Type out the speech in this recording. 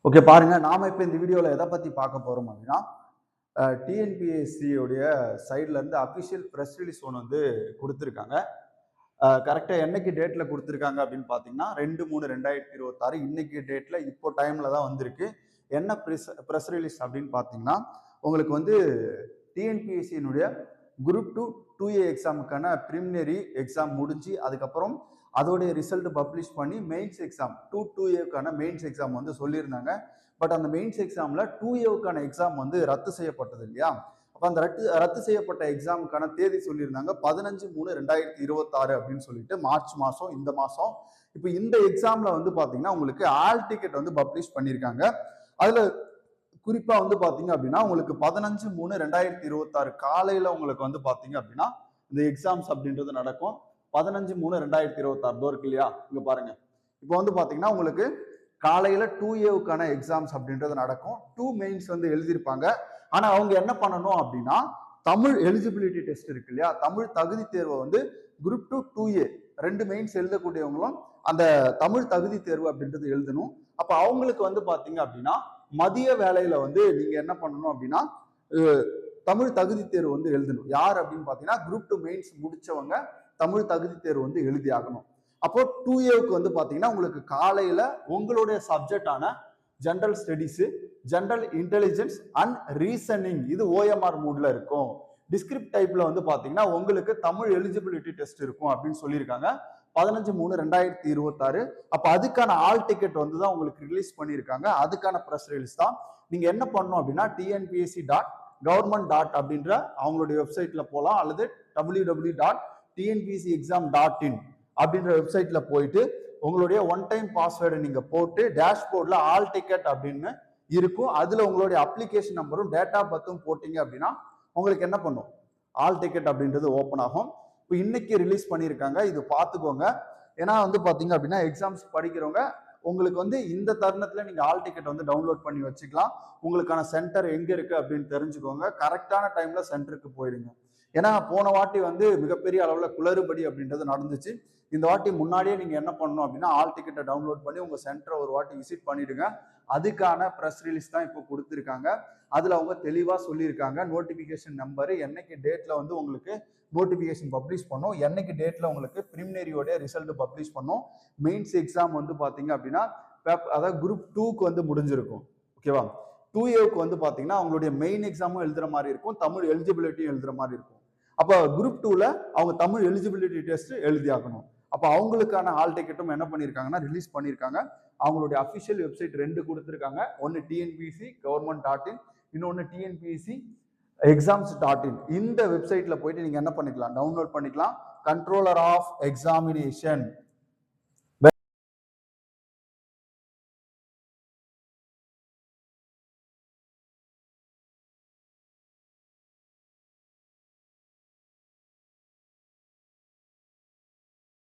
Okay பாருங்க, நாம இப்போ இந்த வீடியோவில் எதை பற்றி பார்க்க போகிறோம் அப்படின்னா டிஎன்பிஎஸ்சியோடைய சைட்ல இருந்து அஃபிஷியல் ப்ரெஸ் ரிலீஸ் ஒன்று வந்து கொடுத்துருக்காங்க. கரெக்டாக என்னைக்கு டேட்டில் கொடுத்துருக்காங்க அப்படின்னு பார்த்தீங்கன்னா 2/3/2026 இன்னைக்கு டேட்டில் இப்போ டைமில் தான் வந்திருக்கு. என்ன ப்ரெஸ் ரிலீஸ் அப்படின்னு பார்த்தீங்கன்னா உங்களுக்கு வந்து டிஎன்பிஎஸ்சியினுடைய குரூப் 2A எக்ஸாமுக்கான ப்ரிலிமினரி எக்ஸாம் முடிஞ்சு அதுக்கப்புறம் அதோடைய ரிசல்ட் பப்ளிஷ் பண்ணி mains exam 2A mains exam வந்து சொல்லியிருந்தாங்க. பட் அந்த மெயின்ஸ் எக்ஸாமில் 2A எக்ஸாம் வந்து ரத்து செய்யப்பட்டது இல்லையா? அப்போ அந்த ரத்து செய்யப்பட்ட எக்ஸாமுக்கான தேதி சொல்லியிருந்தாங்க 15/3/2026 அப்படின்னு சொல்லிட்டு மார்ச் மாதம் இந்த மாதம். இப்போ இந்த எக்ஸாமில் வந்து பார்த்தீங்கன்னா உங்களுக்கு ஆல் டிக்கெட் வந்து பப்ளிஷ் பண்ணியிருக்காங்க. அதில் குறிப்பாக வந்து பார்த்தீங்க அப்படின்னா உங்களுக்கு 15/3/2026 காலையில் உங்களுக்கு வந்து பார்த்தீங்க அப்படின்னா இந்த எக்ஸாம்ஸ் அப்படின்றது நடக்கும். 15/3/2026 இருக்கு இல்லையா? இங்கே பாருங்க, இப்போ வந்து பார்த்தீங்கன்னா உங்களுக்கு காலையில் 2A எக்ஸாம்ஸ் அப்படின்றது நடக்கும். 2 மெயின்ஸ் வந்து எழுதியிருப்பாங்க. ஆனால் அவங்க என்ன பண்ணணும் அப்படின்னா தமிழ் எலிஜிபிலிட்டி டெஸ்ட் இருக்கு இல்லையா? தமிழ் தகுதி தேர்வை வந்து குரூப் 2A 2 மெயின்ஸ் எழுதக்கூடியவங்களும் அந்த தமிழ் தகுதி தேர்வு அப்படின்றது எழுதணும். அப்போ அவங்களுக்கு வந்து பார்த்தீங்க அப்படின்னா மதிய வேலையில வந்து நீங்க என்ன பண்ணணும் அப்படின்னா தமிழ் தகுதி தேர்வு வந்து எழுதணும். யார் அப்படின்னு பார்த்தீங்கன்னா குரூப் 2 மெயின்ஸ் முடிச்சவங்க தமிழ் தகுதி தேர்வு வந்து எழுதி ஆகணும். அப்போ 2A வந்து பார்த்தீங்கன்னா உங்களுக்கு காலையில உங்களுடைய சப்ஜெக்டான general studies, general intelligence and reasoning இது OMR மூட்ல இருக்கும். டிஸ்கிரிப்ட் டைப்ல வந்து பார்த்தீங்கன்னா உங்களுக்கு தமிழ் எலிஜிபிலிட்டி டெஸ்ட் இருக்கும் அப்படின்னு சொல்லியிருக்காங்க 15/3/2026. அப்போ அதுக்கான ஆல் டிக்கெட் வந்து தான் உங்களுக்கு ரிலீஸ் பண்ணியிருக்காங்க. அதுக்கான ப்ரெஸ் ரிலீஸ் தான். நீங்க என்ன பண்ணணும் அப்படின்னா tnpsc.government. அப்படின்ற அவங்களுடைய வெப்சைட்ல போகலாம், அல்லது www.tnpscexam.in அப்படின்ற வெப்சைட்ல போயிட்டு உங்களுடைய ஒன் டைம் பாஸ்வேர்டை நீங்க போட்டு டேஷ்போர்ட்ல ஆல் டிக்கெட் அப்படின்னு இருக்கும். அதுல உங்களுடைய அப்ளிகேஷன் நம்பரும் டேட் ஆஃப் பர்த்தும் போட்டீங்க அப்படின்னா உங்களுக்கு என்ன பண்ணும், ஆல் டிக்கெட் அப்படின்றது ஓப்பன் ஆகும். இப்போ இன்னைக்கு ரிலீஸ் பண்ணியிருக்காங்க, இது பார்த்துக்கோங்க. ஏன்னா வந்து பார்த்தீங்க அப்படின்னா எக்ஸாம்ஸ் படிக்கிறவங்க உங்களுக்கு வந்து இந்த தருணத்தில் நீங்கள் ஆல் டிக்கெட் வந்து டவுன்லோட் பண்ணி வச்சுக்கலாம். உங்களுக்கான சென்டர் எங்கே இருக்குது அப்படின்னு தெரிஞ்சுக்கோங்க. கரெக்டான டைமில் சென்டருக்கு போயிடுங்க. ஏன்னா போன வாட்டி வந்து மிகப்பெரிய அளவில் குளறுபடி அப்படின்றது நடந்துச்சு. இந்த வாட்டி முன்னாடியே நீங்கள் என்ன பண்ணணும் அப்படின்னா ஆல் டிக்கெட்டை டவுன்லோட் பண்ணி உங்கள் சென்டரை ஒரு வாட்டி விசிட் பண்ணிடுங்க. அதுக்கான ப்ரெஸ் ரிலீஸ் தான் இப்போ கொடுத்துருக்காங்க. அதில் அவங்க தெளிவாக சொல்லியிருக்காங்க நோட்டிஃபிகேஷன் நம்பரு, என்னைக்கு டேட்டில் வந்து உங்களுக்கு நோட்டிஃபிகேஷன் பப்ளிஷ் பண்ணோம், என்னைக்கு டேட்டில் உங்களுக்கு ப்ரிலிமினரியோட ரிசல்ட் பப்ளிஷ் பண்ணோம். மெயின்ஸ் எக்ஸாம் வந்து பார்த்தீங்க அப்படின்னா அதாவது குரூப் 2க்கு வந்து முடிஞ்சிருக்கும். ஓகேவா? 2A வந்து பார்த்தீங்கன்னா அவங்களுடைய மெயின் எக்ஸாமும் எழுதுற மாதிரி இருக்கும், தமிழ் எலிஜிபிலிட்டியும் எழுதுற மாதிரி இருக்கும். அப்போ குரூப் 2ல அவங்க தமிழ் எலிஜிபிலிட்டி டெஸ்ட் எழுதி ஆகணும். அப்போ அவங்களுக்கான ஆல் டிக்கெட்டும் என்ன பண்ணியிருக்காங்கன்னா ரிலீஸ் பண்ணியிருக்காங்க. அவங்களுடைய அஃபிஷியல் வெப்சைட் 2 கொடுத்துருக்காங்க. ஒன்று tnpscgovernment.in, இன்னொன்று tnpscexams.in. இந்த வெப்சைட்ல போயிட்டு நீங்க என்ன பண்ணிக்கலாம், டவுன்லோட் பண்ணிக்கலாம். Controller of examination